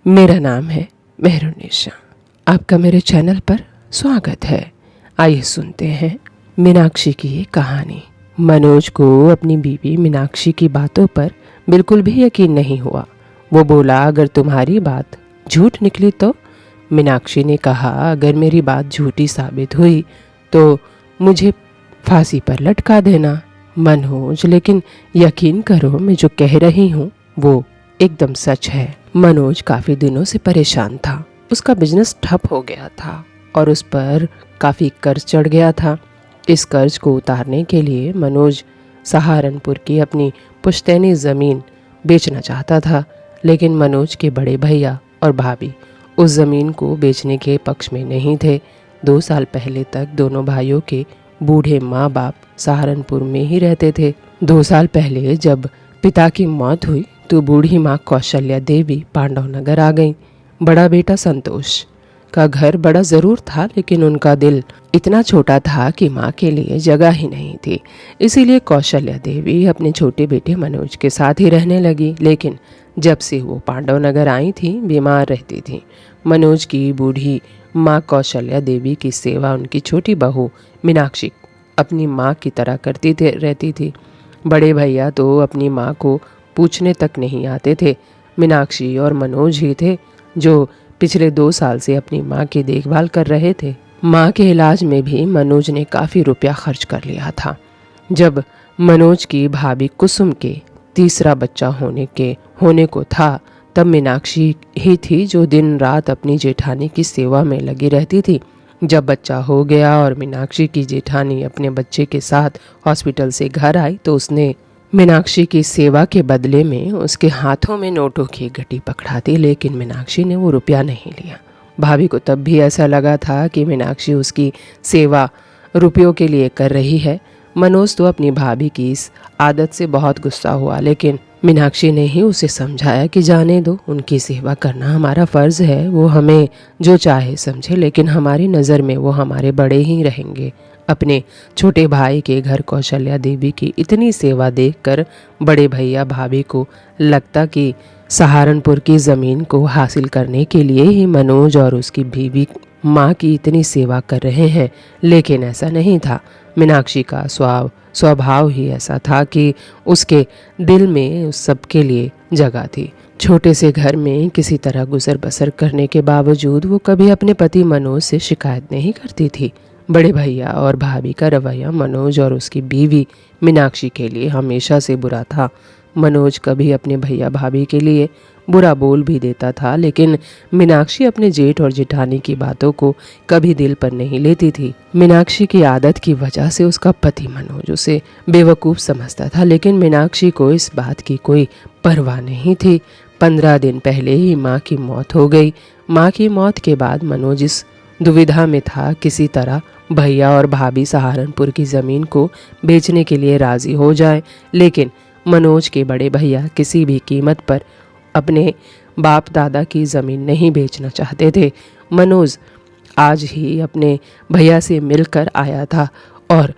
मेरा नाम है मेहरुनिशा। आपका मेरे चैनल पर स्वागत है। आइए सुनते हैं मीनाक्षी की ये कहानी। मनोज को अपनी बीवी मीनाक्षी की बातों पर बिल्कुल भी यकीन नहीं हुआ। वो बोला, अगर तुम्हारी बात झूठ निकली तो? मीनाक्षी ने कहा, अगर मेरी बात झूठी साबित हुई तो मुझे फांसी पर लटका देना। मनोज, लेकिन यकीन करो, मैं जो कह रही हूँ वो एकदम सच है। मनोज काफी दिनों से परेशान था। उसका बिजनेस ठप हो गया था और उस पर काफी कर्ज चढ़ गया था। इस कर्ज को उतारने के लिए मनोज सहारनपुर की अपनी पुश्तैनी जमीन बेचना चाहता था, लेकिन मनोज के बड़े भैया और भाभी उस जमीन को बेचने के पक्ष में नहीं थे। 2 साल पहले तक दोनों भाइयों के बूढ़े माँ बाप सहारनपुर में ही रहते थे। 2 साल पहले जब पिता की मौत हुई तो बूढ़ी माँ कौशल्या देवी पांडव नगर आ गई। बड़ा बेटा संतोष का घर बड़ा जरूर था, लेकिन उनका दिल इतना छोटा था कि माँ के लिए जगह ही नहीं थी। इसीलिए कौशल्या देवी अपने छोटे बेटे मनोज के साथ ही रहने लगी। लेकिन जब से वो पांडव नगर आई थी, बीमार रहती थी। मनोज की बूढ़ी माँ कौशल्या देवी की सेवा उनकी छोटी बहू मीनाक्षी अपनी माँ की तरह रहती थी। बड़े भैया तो अपनी माँ को पूछने तक नहीं आते थे। मीनाक्षी और मनोज ही थे जो पिछले 2 साल से अपनी माँ की देखभाल कर रहे थे। माँ के इलाज में भी मनोज ने काफ़ी रुपया खर्च कर लिया था। जब मनोज की भाभी कुसुम के तीसरा बच्चा होने को था, तब मीनाक्षी ही थी जो दिन रात अपनी जेठानी की सेवा में लगी रहती थी। जब बच्चा हो गया और मीनाक्षी की जेठानी अपने बच्चे के साथ हॉस्पिटल से घर आई तो उसने मीनाक्षी की सेवा के बदले में उसके हाथों में नोटों की गड्डी पकड़ा दी, लेकिन मीनाक्षी ने वो रुपया नहीं लिया। भाभी को तब भी ऐसा लगा था कि मीनाक्षी उसकी सेवा रुपयों के लिए कर रही है। मनोज तो अपनी भाभी की इस आदत से बहुत गुस्सा हुआ, लेकिन मीनाक्षी ने ही उसे समझाया कि जाने दो, उनकी सेवा करना हमारा फर्ज है। वो हमें जो चाहे समझे, लेकिन हमारी नज़र में वो हमारे बड़े ही रहेंगे। अपने छोटे भाई के घर कौशल्या देवी की इतनी सेवा देखकर बड़े भैया भाभी को लगता कि सहारनपुर की ज़मीन को हासिल करने के लिए ही मनोज और उसकी बीवी माँ की इतनी सेवा कर रहे हैं, लेकिन ऐसा नहीं था। मीनाक्षी का स्वभाव ही ऐसा था कि उसके दिल में उस सब के लिए जगह थी। छोटे से घर में किसी तरह गुजर बसर करने के बावजूद वो कभी अपने पति मनोज से शिकायत नहीं करती थी। बड़े भैया और भाभी का रवैया मनोज और उसकी बीवी मीनाक्षी के लिए हमेशा से बुरा था। मनोज कभी अपने भैया भाभी के लिए बुरा बोल भी देता था, लेकिन मीनाक्षी अपने जेठ और जेठानी की बातों को कभी दिल पर नहीं लेती थी। मीनाक्षी की आदत की वजह से उसका पति मनोज उसे बेवकूफ़ समझता था, लेकिन मीनाक्षी को इस बात की कोई परवाह नहीं थी। 15 दिन पहले ही माँ की मौत हो गई। माँ की मौत के बाद मनोज इस दुविधा में था, किसी तरह भैया और भाभी सहारनपुर की ज़मीन को बेचने के लिए राज़ी हो जाए, लेकिन मनोज के बड़े भैया किसी भी कीमत पर अपने बाप दादा की ज़मीन नहीं बेचना चाहते थे। मनोज आज ही अपने भैया से मिलकर आया था और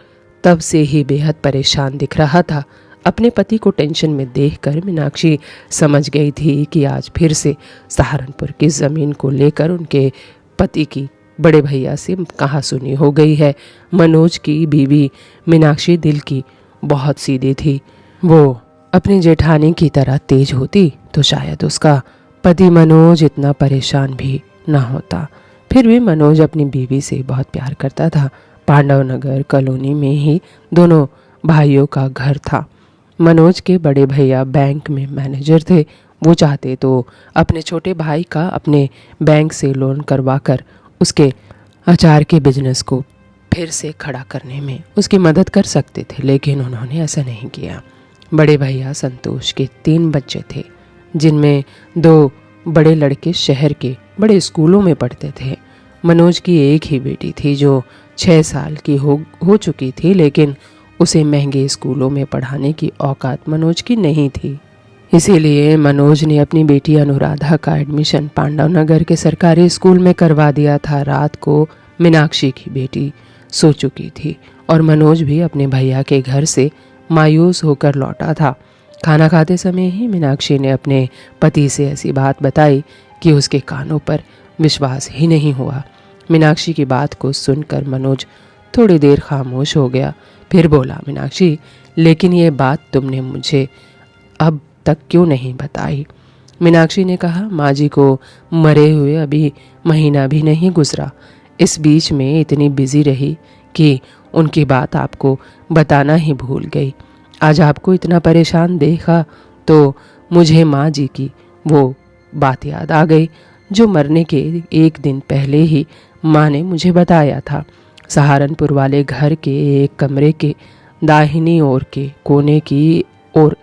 तब से ही बेहद परेशान दिख रहा था। अपने पति को टेंशन में देखकर मीनाक्षी समझ गई थी कि आज फिर से सहारनपुर की ज़मीन को लेकर उनके पति की बड़े भैया से कहासुनी हो गई है। मनोज की बीवी मीनाक्षी दिल की बहुत सीधी थी। वो अपनी जेठानी की तरह तेज होती तो शायद उसका पति मनोज इतना परेशान भी ना होता। फिर भी मनोज अपनी बीवी से बहुत प्यार करता था। पांडव नगर कॉलोनी में ही दोनों भाइयों का घर था। मनोज के बड़े भैया बैंक में मैनेजर थे। वो चाहते तो अपने छोटे भाई का अपने बैंक से लोन करवाकर उसके अचार के बिजनेस को फिर से खड़ा करने में उसकी मदद कर सकते थे, लेकिन उन्होंने ऐसा नहीं किया। बड़े भैया संतोष के 3 बच्चे थे, जिनमें 2 बड़े लड़के शहर के बड़े स्कूलों में पढ़ते थे। मनोज की एक ही बेटी थी जो 6 साल की हो चुकी थी, लेकिन उसे महंगे स्कूलों में पढ़ाने की औकात मनोज की नहीं थी। इसीलिए मनोज ने अपनी बेटी अनुराधा का एडमिशन पांडव नगर के सरकारी स्कूल में करवा दिया था। रात को मीनाक्षी की बेटी सो चुकी थी और मनोज भी अपने भैया के घर से मायूस होकर लौटा था। खाना खाते समय ही मीनाक्षी ने अपने पति से ऐसी बात बताई कि उसके कानों पर विश्वास ही नहीं हुआ। मीनाक्षी की बात को सुनकर मनोज थोड़ी देर खामोश हो गया, फिर बोला, मीनाक्षी, लेकिन ये बात तुमने मुझे अब तक क्यों नहीं बताई? मीनाक्षी ने कहा, माँ जी को मरे हुए अभी महीना भी नहीं गुजरा। इस बीच में इतनी बिजी रही कि उनकी बात आपको बताना ही भूल गई। आज आपको इतना परेशान देखा तो मुझे माँ जी की वो बात याद आ गई जो मरने के एक दिन पहले ही माँ ने मुझे बताया था। सहारनपुर वाले घर के एक कमरे के दाहिनी ओर के कोने की ओर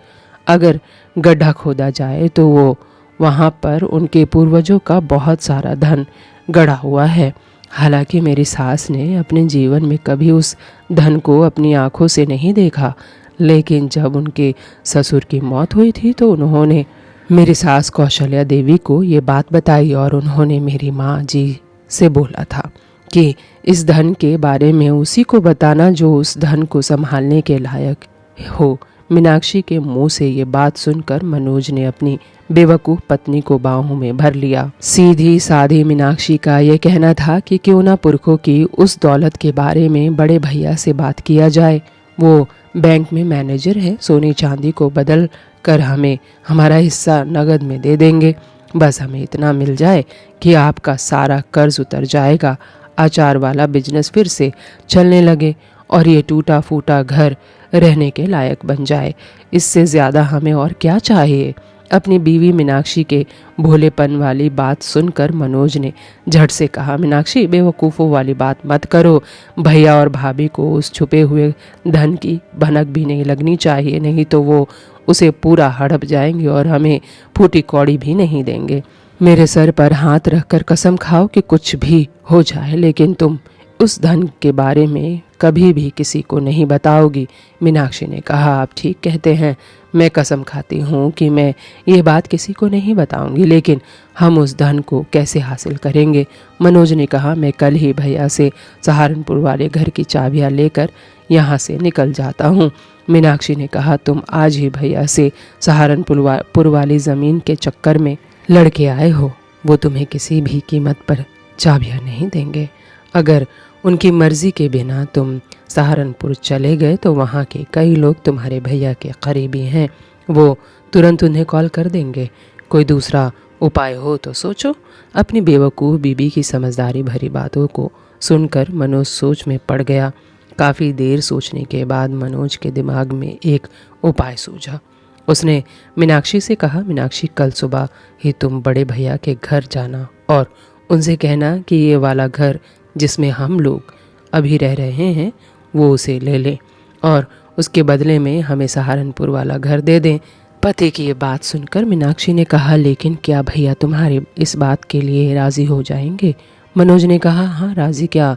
अगर गड्ढा खोदा जाए तो वो वहाँ पर उनके पूर्वजों का बहुत सारा धन गड़ा हुआ है। हालांकि मेरी सास ने अपने जीवन में कभी उस धन को अपनी आंखों से नहीं देखा, लेकिन जब उनके ससुर की मौत हुई थी तो उन्होंने मेरी सास कौशल्या देवी को ये बात बताई और उन्होंने मेरी माँ जी से बोला था कि इस धन के बारे में उसी को बताना जो उस धन को संभालने के लायक हो। मीनाक्षी के मुंह से ये बात सुनकर मनोज ने अपनी बेवकूफ पत्नी को बाहों में भर लिया। सीधी सादी मीनाक्षी का ये कहना था कि क्यों ना पुरखों की उस दौलत के बारे में बड़े भैया से बात किया जाए। वो बैंक में मैनेजर है, सोने चांदी को बदल कर हमें हमारा हिस्सा नगद में दे देंगे। बस हमें इतना मिल जाए कि आपका सारा कर्ज उतर जाएगा, अचार वाला बिजनेस फिर से चलने लगे और ये टूटा फूटा घर रहने के लायक बन जाए। इससे ज़्यादा हमें और क्या चाहिए? अपनी बीवी मीनाक्षी के भोलेपन वाली बात सुनकर मनोज ने झट से कहा, मीनाक्षी, बेवकूफ़ों वाली बात मत करो। भैया और भाभी को उस छुपे हुए धन की भनक भी नहीं लगनी चाहिए, नहीं तो वो उसे पूरा हड़प जाएंगे और हमें फूटी कौड़ी भी नहीं देंगे। मेरे सर पर हाथ रखकर कसम खाओ कि कुछ भी हो जाए, लेकिन तुम उस धन के बारे में कभी भी किसी को नहीं बताओगी। मीनाक्षी ने कहा, आप ठीक कहते हैं, मैं कसम खाती हूँ कि मैं ये बात किसी को नहीं बताऊंगी, लेकिन हम उस धन को कैसे हासिल करेंगे? मनोज ने कहा, मैं कल ही भैया से सहारनपुर वाले घर की चाबियाँ लेकर यहाँ से निकल जाता हूँ। मीनाक्षी ने कहा, तुम आज ही भैया से सहारनपुर वाली ज़मीन के चक्कर में लड़के आए हो। वो तुम्हें किसी भी कीमत पर चाबियाँ नहीं देंगे। अगर उनकी मर्जी के बिना तुम सहारनपुर चले गए तो वहाँ के कई लोग तुम्हारे भैया के करीबी हैं, वो तुरंत उन्हें कॉल कर देंगे। कोई दूसरा उपाय हो तो सोचो। अपनी बेवकूफ़ बीबी की समझदारी भरी बातों को सुनकर मनोज सोच में पड़ गया। काफ़ी देर सोचने के बाद मनोज के दिमाग में एक उपाय सूझा। उसने मीनाक्षी से कहा, मीनाक्षी, कल सुबह ही तुम बड़े भैया के घर जाना और उनसे कहना कि ये वाला घर जिसमें हम लोग अभी रह रहे हैं वो उसे ले लें और उसके बदले में हमें सहारनपुर वाला घर दे दें। पति की ये बात सुनकर मीनाक्षी ने कहा, लेकिन क्या भैया तुम्हारे इस बात के लिए राज़ी हो जाएंगे? मनोज ने कहा, हाँ, राज़ी क्या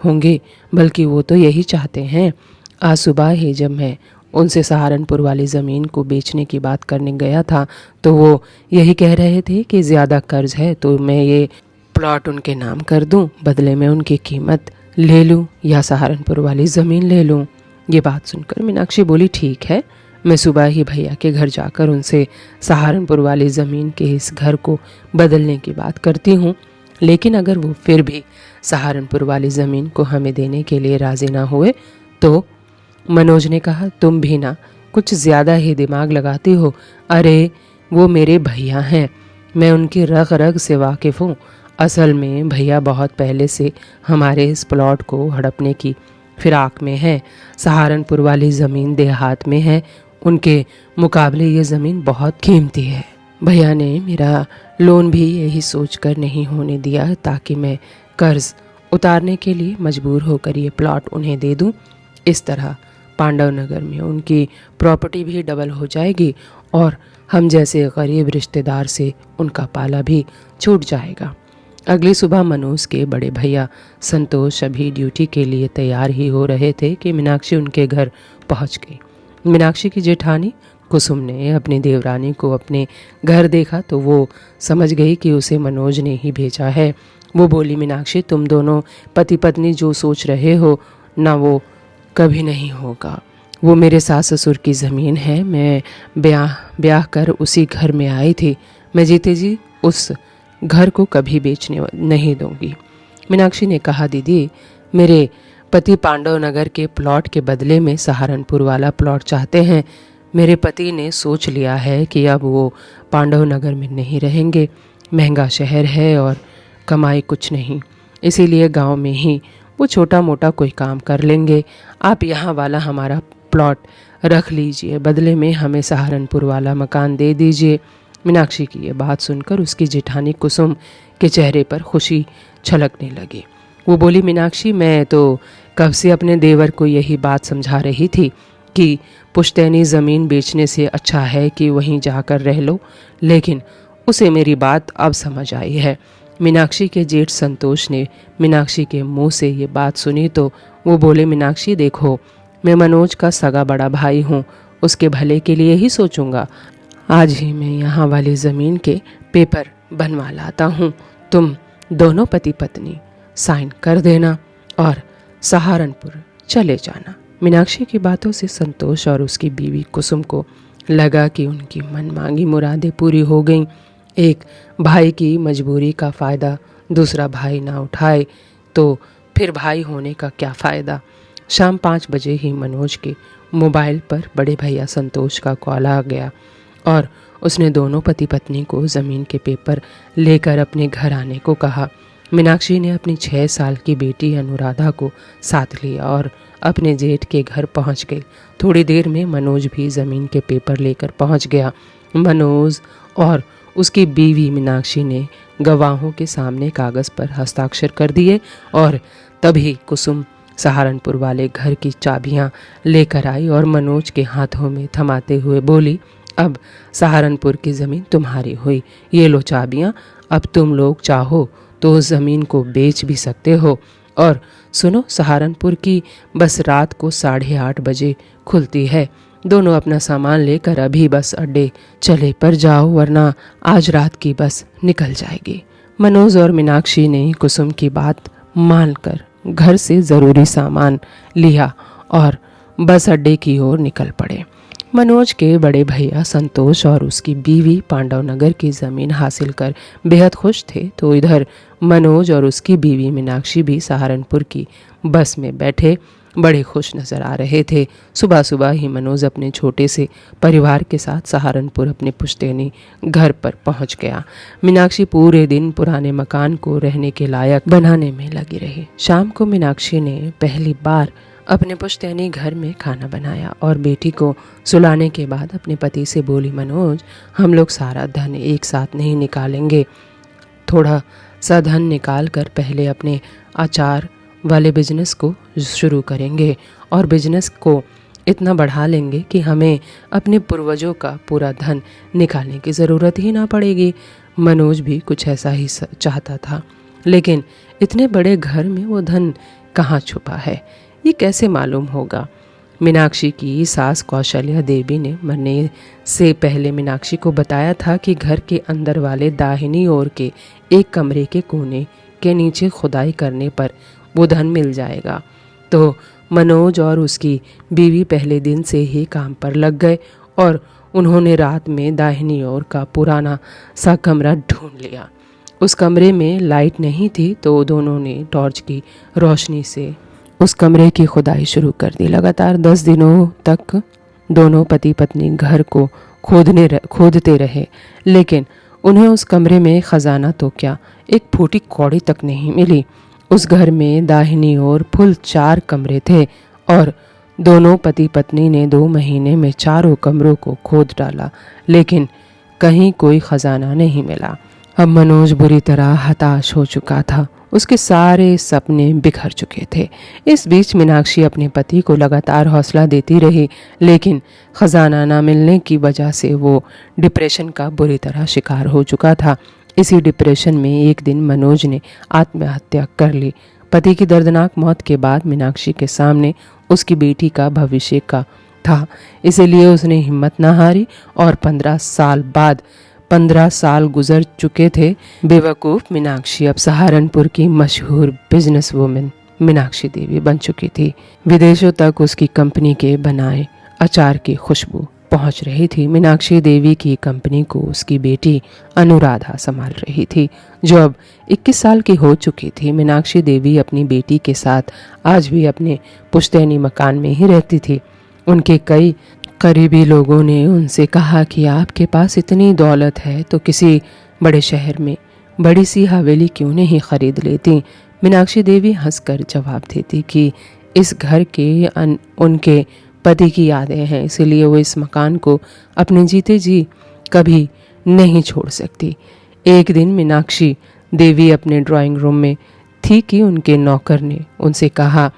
होंगे, बल्कि वो तो यही चाहते हैं। आज सुबह ही जब मैं उनसे सहारनपुर वाली ज़मीन को बेचने की बात करने गया था तो वो यही कह रहे थे कि ज़्यादा कर्ज है तो मैं ये प्लॉट उनके नाम कर दूं, बदले में उनकी कीमत ले लूं या सहारनपुर वाली ज़मीन ले लूं। ये बात सुनकर मीनाक्षी बोली, ठीक है, मैं सुबह ही भैया के घर जाकर उनसे सहारनपुर वाली ज़मीन के इस घर को बदलने की बात करती हूँ, लेकिन अगर वो फिर भी सहारनपुर वाली ज़मीन को हमें देने के लिए राज़ी ना हुए तो? मनोज ने कहा, तुम भी ना कुछ ज़्यादा ही दिमाग लगाती हो। अरे वो मेरे भैया हैं, मैं उनकी रग रग से वाकिफ़ हूँ। असल में भैया बहुत पहले से हमारे इस प्लॉट को हड़पने की फिराक में है। सहारनपुर वाली ज़मीन देहात में है, उनके मुकाबले ये ज़मीन बहुत कीमती है। भैया ने मेरा लोन भी यही सोचकर नहीं होने दिया ताकि मैं कर्ज उतारने के लिए मजबूर होकर ये प्लॉट उन्हें दे दूं। इस तरह पांडव नगर में उनकी प्रॉपर्टी भी डबल हो जाएगी और हम जैसे गरीब रिश्तेदार से उनका पाला भी छूट जाएगा। अगली सुबह मनोज के बड़े भैया संतोष अभी ड्यूटी के लिए तैयार ही हो रहे थे कि मीनाक्षी उनके घर पहुंच गई। मीनाक्षी की जेठानी कुसुम ने अपनी देवरानी को अपने घर देखा तो वो समझ गई कि उसे मनोज ने ही भेजा है। वो बोली, मीनाक्षी, तुम दोनों पति पत्नी जो सोच रहे हो ना वो कभी नहीं होगा। वो मेरे सास ससुर की ज़मीन है, मैं ब्याह कर उसी घर में आई थी। मैं जीते जी उस घर को कभी बेचने नहीं दूंगी। मीनाक्षी ने कहा, दीदी मेरे पति पांडव नगर के प्लॉट के बदले में सहारनपुर वाला प्लॉट चाहते हैं। मेरे पति ने सोच लिया है कि अब वो पांडव नगर में नहीं रहेंगे, महंगा शहर है और कमाई कुछ नहीं, इसीलिए गांव में ही वो छोटा मोटा कोई काम कर लेंगे। आप यहाँ वाला हमारा प्लॉट रख लीजिए, बदले में हमें सहारनपुर वाला मकान दे दीजिए। मीनाक्षी की ये बात सुनकर उसकी जेठानी कुसुम के चेहरे पर खुशी छलकने लगी। वो बोली, मीनाक्षी मैं तो कब से अपने देवर को यही बात समझा रही थी कि पुश्तैनी ज़मीन बेचने से अच्छा है कि वहीं जाकर रह लो, लेकिन उसे मेरी बात अब समझ आई है। मीनाक्षी के जेठ संतोष ने मीनाक्षी के मुंह से ये बात सुनी तो वो बोले, मीनाक्षी देखो, मैं मनोज का सगा बड़ा भाई हूँ, उसके भले के लिए ही सोचूंगा। आज ही मैं यहाँ वाली ज़मीन के पेपर बनवा लाता हूँ, तुम दोनों पति पत्नी साइन कर देना और सहारनपुर चले जाना। मीनाक्षी की बातों से संतोष और उसकी बीवी कुसुम को लगा कि उनकी मनमांगी मुरादें पूरी हो गईं। एक भाई की मजबूरी का फ़ायदा दूसरा भाई ना उठाए तो फिर भाई होने का क्या फ़ायदा। शाम 5 बजे ही मनोज के मोबाइल पर बड़े भैया संतोष का कॉल आ गया और उसने दोनों पति पत्नी को ज़मीन के पेपर लेकर अपने घर आने को कहा। मीनाक्षी ने अपनी 6 साल की बेटी अनुराधा को साथ लिया और अपने जेठ के घर पहुंच गई। थोड़ी देर में मनोज भी ज़मीन के पेपर लेकर पहुंच गया। मनोज और उसकी बीवी मीनाक्षी ने गवाहों के सामने कागज़ पर हस्ताक्षर कर दिए और तभी कुसुम सहारनपुर वाले घर की चाबियां लेकर आई और मनोज के हाथों में थमाते हुए बोली, अब सहारनपुर की ज़मीन तुम्हारी हुई, ये लो चाबियां, अब तुम लोग चाहो तो उस ज़मीन को बेच भी सकते हो। और सुनो, सहारनपुर की बस रात को 8:30 बजे खुलती है, दोनों अपना सामान लेकर अभी बस अड्डे चले पर जाओ, वरना आज रात की बस निकल जाएगी। मनोज और मीनाक्षी ने कुसुम की बात मानकर घर से ज़रूरी सामान लिया और बस अड्डे की ओर निकल पड़े। मनोज के बड़े भैया संतोष और उसकी बीवी पांडव नगर की ज़मीन हासिल कर बेहद खुश थे, तो इधर मनोज और उसकी बीवी मीनाक्षी भी सहारनपुर की बस में बैठे बड़े खुश नज़र आ रहे थे। सुबह सुबह ही मनोज अपने छोटे से परिवार के साथ सहारनपुर अपने पुश्तैनी घर पर पहुंच गया। मीनाक्षी पूरे दिन पुराने मकान को रहने के लायक बनाने में लगी रही। शाम को मीनाक्षी ने पहली बार अपने पुश्तैनी घर में खाना बनाया और बेटी को सुलाने के बाद अपने पति से बोली, मनोज हम लोग सारा धन एक साथ नहीं निकालेंगे, थोड़ा सा धन निकाल कर पहले अपने अचार वाले बिजनेस को शुरू करेंगे और बिजनेस को इतना बढ़ा लेंगे कि हमें अपने पूर्वजों का पूरा धन निकालने की ज़रूरत ही ना पड़ेगी। मनोज भी कुछ ऐसा ही चाहता था, लेकिन इतने बड़े घर में वो धन कहाँ छुपा है, ये कैसे मालूम होगा। मीनाक्षी की सास कौशल्या देवी ने मरने से पहले मीनाक्षी को बताया था कि घर के अंदर वाले दाहिनी ओर के एक कमरे के कोने के नीचे खुदाई करने पर वो धन मिल जाएगा। तो मनोज और उसकी बीवी पहले दिन से ही काम पर लग गए और उन्होंने रात में दाहिनी ओर का पुराना सा कमरा ढूंढ लिया। उस कमरे में लाइट नहीं थी, तो दोनों ने टॉर्च की रोशनी से उस कमरे की खुदाई शुरू कर दी। लगातार 10 दिनों तक दोनों पति पत्नी घर को खोदते रहे, लेकिन उन्हें उस कमरे में खजाना तो क्या, एक फूटी कौड़ी तक नहीं मिली। उस घर में दाहिनी ओर फुल 4 कमरे थे और दोनों पति पत्नी ने 2 महीने में चारों कमरों को खोद डाला, लेकिन कहीं कोई खजाना नहीं मिला। अब मनोज बुरी तरह हताश हो चुका था, उसके सारे सपने बिखर चुके थे। इस बीच मीनाक्षी अपने पति को लगातार हौसला देती रही, लेकिन खजाना ना मिलने की वजह से वो डिप्रेशन का बुरी तरह शिकार हो चुका था। इसी डिप्रेशन में एक दिन मनोज ने आत्महत्या कर ली। पति की दर्दनाक मौत के बाद मीनाक्षी के सामने उसकी बेटी का भविष्य का था, इसीलिए उसने हिम्मत न हारी और 15 साल गुजर चुके थे। बेवकूफ़ मीनाक्षी अब सहारनपुर की मशहूर बिजनेस वुमेन मीनाक्षी देवी बन चुकी थी। विदेशों तक उसकी कंपनी के बनाए अचार की खुशबू पहुंच रही थी। मीनाक्षी देवी की कंपनी को उसकी बेटी अनुराधा संभाल रही थी, जो अब 21 साल की हो चुकी थी। मीनाक्षी देवी अपनी बेटी के साथ आज भी अपने पुश्तैनी मकान में ही रहती थी। उनके कई करीबी लोगों ने उनसे कहा कि आपके पास इतनी दौलत है तो किसी बड़े शहर में बड़ी सी हवेली क्यों नहीं खरीद लेती। मीनाक्षी देवी हंसकर जवाब देती कि इस घर के उनके पति की यादें हैं, इसीलिए वो इस मकान को अपने जीते जी कभी नहीं छोड़ सकती। एक दिन मीनाक्षी देवी अपने ड्राइंग रूम में थी कि उनके नौकर ने उनसे कहा,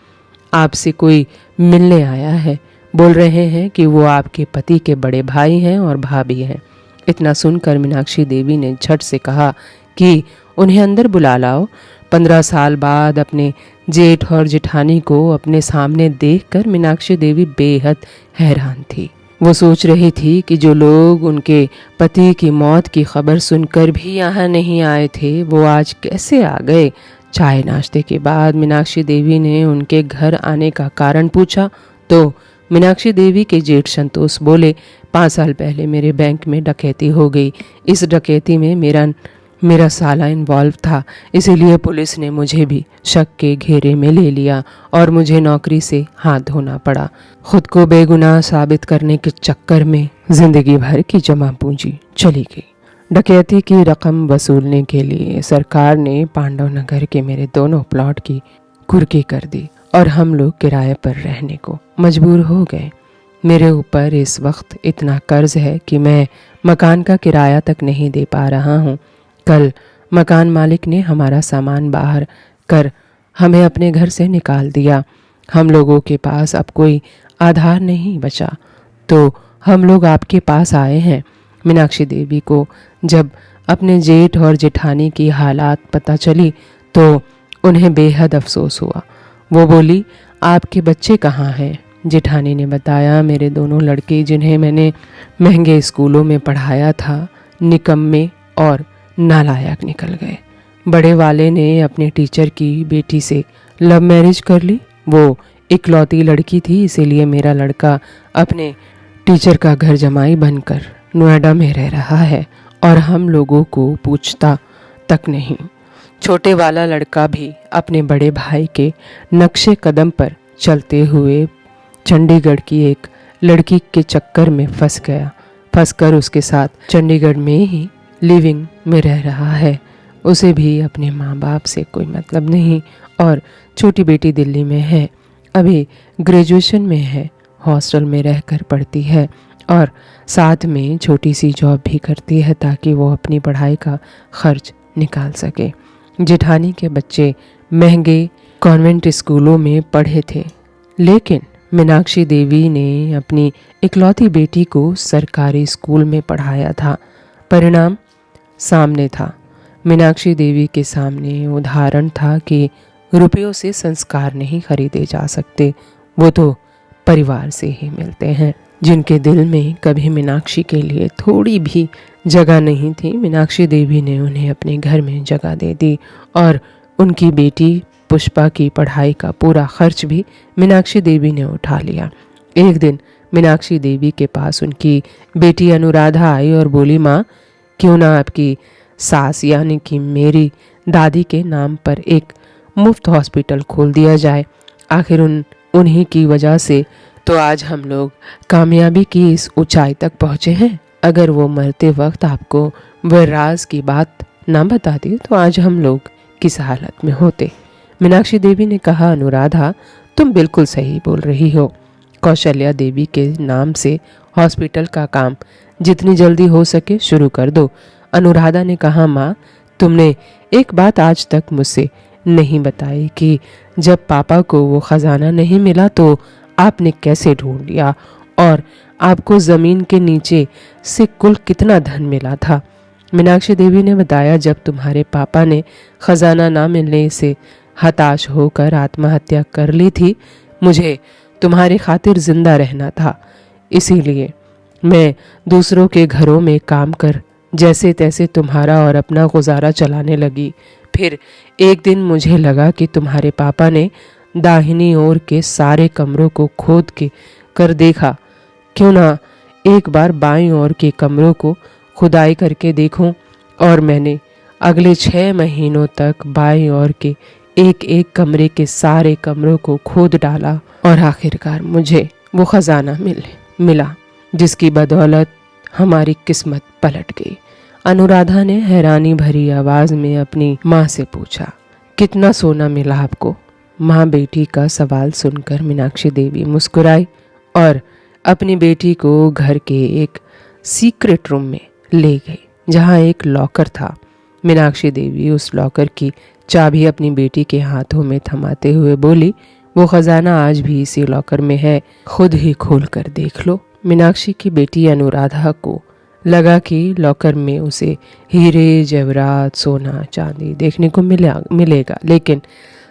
आपसे कोई मिलने आया है, बोल रहे हैं कि वो आपके पति के बड़े भाई हैं और भाभी हैं। इतना सुनकर मीनाक्षी देवी ने झट से कहा कि उन्हें अंदर बुला लाओ। 15 साल बाद अपने जेठ और जेठानी को अपने सामने देखकर मीनाक्षी देवी बेहद हैरान थी। वो सोच रही थी कि जो लोग उनके पति की मौत की खबर सुनकर भी यहाँ नहीं आए थे, वो आज कैसे आ गए। चाय नाश्ते के बाद मीनाक्षी देवी ने उनके घर आने का कारण पूछा तो मीनाक्षी देवी के जेठ संतोष बोले, 5 साल पहले मेरे बैंक में डकैती हो गई। इस डकैती में मेरा साला इन्वॉल्व था, इसीलिए पुलिस ने मुझे भी शक के घेरे में ले लिया और मुझे नौकरी से हाथ धोना पड़ा। खुद को बेगुनाह साबित करने के चक्कर में जिंदगी भर की जमा पूंजी चली गई। डकैती की रकम वसूलने के लिए सरकार ने पांडव नगर के मेरे दोनों प्लॉट की कुर्की कर दी और हम लोग किराए पर रहने को मजबूर हो गए। मेरे ऊपर इस वक्त इतना कर्ज है कि मैं मकान का किराया तक नहीं दे पा रहा हूँ। कल मकान मालिक ने हमारा सामान बाहर कर हमें अपने घर से निकाल दिया। हम लोगों के पास अब कोई आधार नहीं बचा, तो हम लोग आपके पास आए हैं। मीनाक्षी देवी को जब अपने जेठ और जेठानी की हालात पता चली तो उन्हें बेहद अफसोस हुआ। वो बोली, आपके बच्चे कहाँ हैं? जेठानी ने बताया, मेरे दोनों लड़के जिन्हें मैंने महंगे स्कूलों में पढ़ाया था, निकम्मे और नालायक निकल गए। बड़े वाले ने अपने टीचर की बेटी से लव मैरिज कर ली। वो इकलौती लड़की थी, इसीलिए मेरा लड़का अपने टीचर का घर जमाई बनकर नोएडा में रह रहा है और हम लोगों को पूछता तक नहीं। छोटे वाला लड़का भी अपने बड़े भाई के नक्शे कदम पर चलते हुए चंडीगढ़ की एक लड़की के चक्कर में फंसकर उसके साथ चंडीगढ़ में ही लिविंग में रह रहा है। उसे भी अपने माँ बाप से कोई मतलब नहीं और छोटी बेटी दिल्ली में है, अभी ग्रेजुएशन में है, हॉस्टल में रहकर पढ़ती है और साथ में छोटी सी जॉब भी करती है ताकि वो अपनी पढ़ाई का खर्च निकाल सके। जेठानी के बच्चे महंगे कॉन्वेंट स्कूलों में पढ़े थे, लेकिन मीनाक्षी देवी ने अपनी इकलौती बेटी को सरकारी स्कूल में पढ़ाया था। परिणाम सामने था। मीनाक्षी देवी के सामने उदाहरण था कि रुपयों से संस्कार नहीं खरीदे जा सकते, वो तो परिवार से ही मिलते हैं। जिनके दिल में कभी मीनाक्षी के लिए थोड़ी भी जगह नहीं थी, मीनाक्षी देवी ने उन्हें अपने घर में जगह दे दी और उनकी बेटी पुष्पा की पढ़ाई का पूरा खर्च भी मीनाक्षी देवी ने उठा लिया। एक दिन मीनाक्षी देवी के पास उनकी बेटी अनुराधा आई और बोली, माँ, क्यों ना आपकी सास यानी कि मेरी दादी के नाम पर एक मुफ्त हॉस्पिटल खोल दिया जाए। आखिर उन्हीं की वजह से तो आज हम लोग कामयाबी की इस ऊंचाई तक पहुँचे हैं। अगर वो मरते वक्त आपको वह राज की बात ना बताती तो आज हम लोग किस हालत में होते। मीनाक्षी देवी ने कहा, अनुराधा, तुम बिल्कुल सही बोल रही हो। कौशल्या देवी के नाम से हॉस्पिटल का काम जितनी जल्दी हो सके शुरू कर दो। अनुराधा ने कहा, माँ, तुमने एक बात आज तक मुझसे नहीं बताई कि जब पापा को वो खजाना नहीं मिला तो आपने कैसे ढूंढ लिया और आपको जमीन के नीचे से कुल कितना धन मिला था। मीनाक्षी देवी ने बताया, जब तुम्हारे पापा ने खजाना ना मिलने से हताश होकर आत्महत्या कर ली थी, मुझे तुम्हारी खातिर जिंदा रहना था, इसीलिए मैं दूसरों के घरों में काम कर जैसे तैसे तुम्हारा और अपना गुजारा चलाने लगी। फिर एक दिन मुझे लगा कि तुम्हारे पापा ने दाहिनी ओर के सारे कमरों को खोद के कर देखा, क्यों ना एक बार बाईं ओर के कमरों को खुदाई करके देखूं। और मैंने अगले 6 महीनों तक बाईं ओर के एक एक कमरे के सारे कमरों को खोद डाला और आखिरकार मुझे वो खजाना मिला जिसकी बदौलत हमारी किस्मत पलट गई। अनुराधा ने हैरानी भरी आवाज में अपनी माँ से पूछा, कितना सोना मिला आपको? माँ बेटी का सवाल सुनकर मीनाक्षी देवी मुस्कुराई और अपनी बेटी को घर के एक सीक्रेट रूम में ले गई जहाँ एक लॉकर था। मीनाक्षी देवी उस लॉकर की चाबी अपनी बेटी के हाथों में थमाते हुए बोली, वो खजाना आज भी इसी लॉकर में है, खुद ही खोल कर देख लो। मीनाक्षी की बेटी अनुराधा को लगा कि लॉकर में उसे हीरे जेवरात सोना चांदी देखने को मिलेगा, लेकिन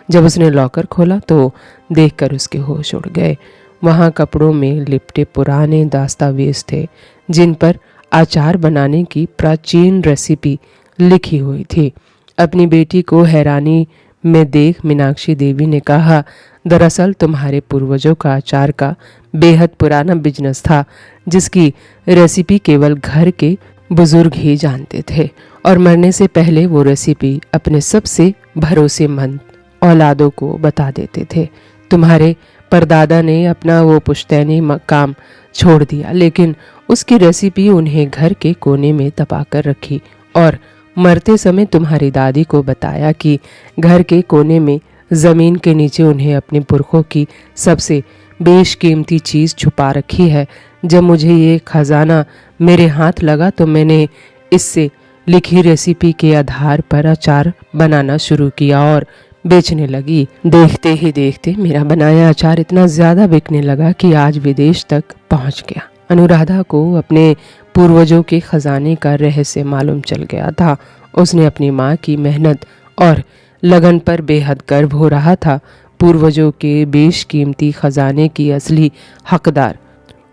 जब उसने लॉकर खोला तो देखकर उसके होश उड़ गए। वहाँ कपड़ों में लिपटे पुराने दस्तावेज थे जिन पर अचार बनाने की प्राचीन रेसिपी लिखी हुई थी। अपनी बेटी को हैरानी में देख मीनाक्षी देवी ने कहा, दरअसल तुम्हारे पूर्वजों का अचार का बेहद पुराना बिजनेस था जिसकी रेसिपी केवल घर के बुजुर्ग ही जानते थे और मरने से पहले वो रेसिपी अपने सबसे भरोसेमंद औलादों को बता देते थे। तुम्हारे परदादा ने अपना वो पुश्तैनी काम छोड़ दिया, लेकिन उसकी रेसिपी उन्हें घर के कोने में दबा कर रखी और मरते समय तुम्हारी दादी को बताया कि घर के कोने में जमीन के नीचे उन्हें अपने पुरखों की सबसे बेशकीमती चीज़ छुपा रखी है। जब मुझे ये खजाना मेरे हाथ लगा तो मैंने इससे लिखी रेसिपी के आधार पर अचार बनाना शुरू किया और बेचने लगी। देखते ही देखते मेरा बनाया अचार इतना ज़्यादा बिकने लगा कि आज विदेश तक पहुंच गया। अनुराधा को अपने पूर्वजों के खजाने का रहस्य मालूम चल गया था। उसने अपनी माँ की मेहनत और लगन पर बेहद गर्व हो रहा था। पूर्वजों के बेशकीमती खजाने की असली हकदार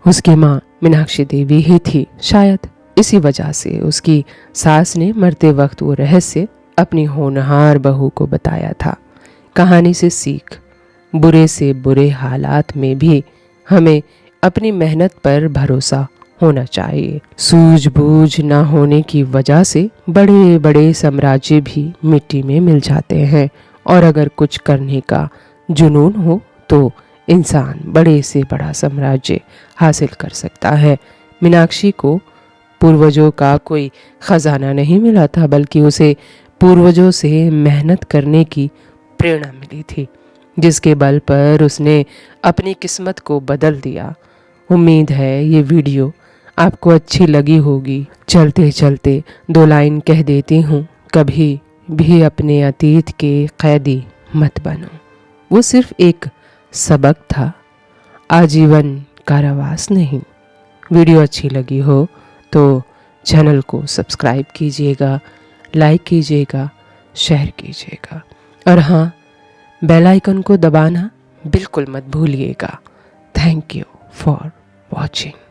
उसकी माँ मीनाक्षी देवी ही थी। शायद इसी वजह से उसकी सास ने मरते वक्त वो रहस्य अपनी होनहार बहू को बताया था। कहानी से सीख, बुरे से बुरे हालात में भी हमें अपनी मेहनत पर भरोसा होना चाहिए। सूझबूझ न होने की वजह से बड़े बड़े साम्राज्य भी मिट्टी में मिल जाते हैं और अगर कुछ करने का जुनून हो तो इंसान बड़े से बड़ा साम्राज्य हासिल कर सकता है। मीनाक्षी को पूर्वजों का कोई खजाना नहीं मिला था, बल्कि उसे पूर्वजों से मेहनत करने की प्रेरणा मिली थी, जिसके बल पर उसने अपनी किस्मत को बदल दिया। उम्मीद है ये वीडियो आपको अच्छी लगी होगी। चलते चलते 2 लाइन कह देती हूँ, कभी भी अपने अतीत के कैदी मत बनो। वो सिर्फ एक सबक था, आजीवन कारावास नहीं। वीडियो अच्छी लगी हो तो चैनल को सब्सक्राइब कीजिएगा, लाइक कीजिएगा, शेयर कीजिएगा और हाँ, बेल आइकन को दबाना बिल्कुल मत भूलिएगा। Thank you for watching.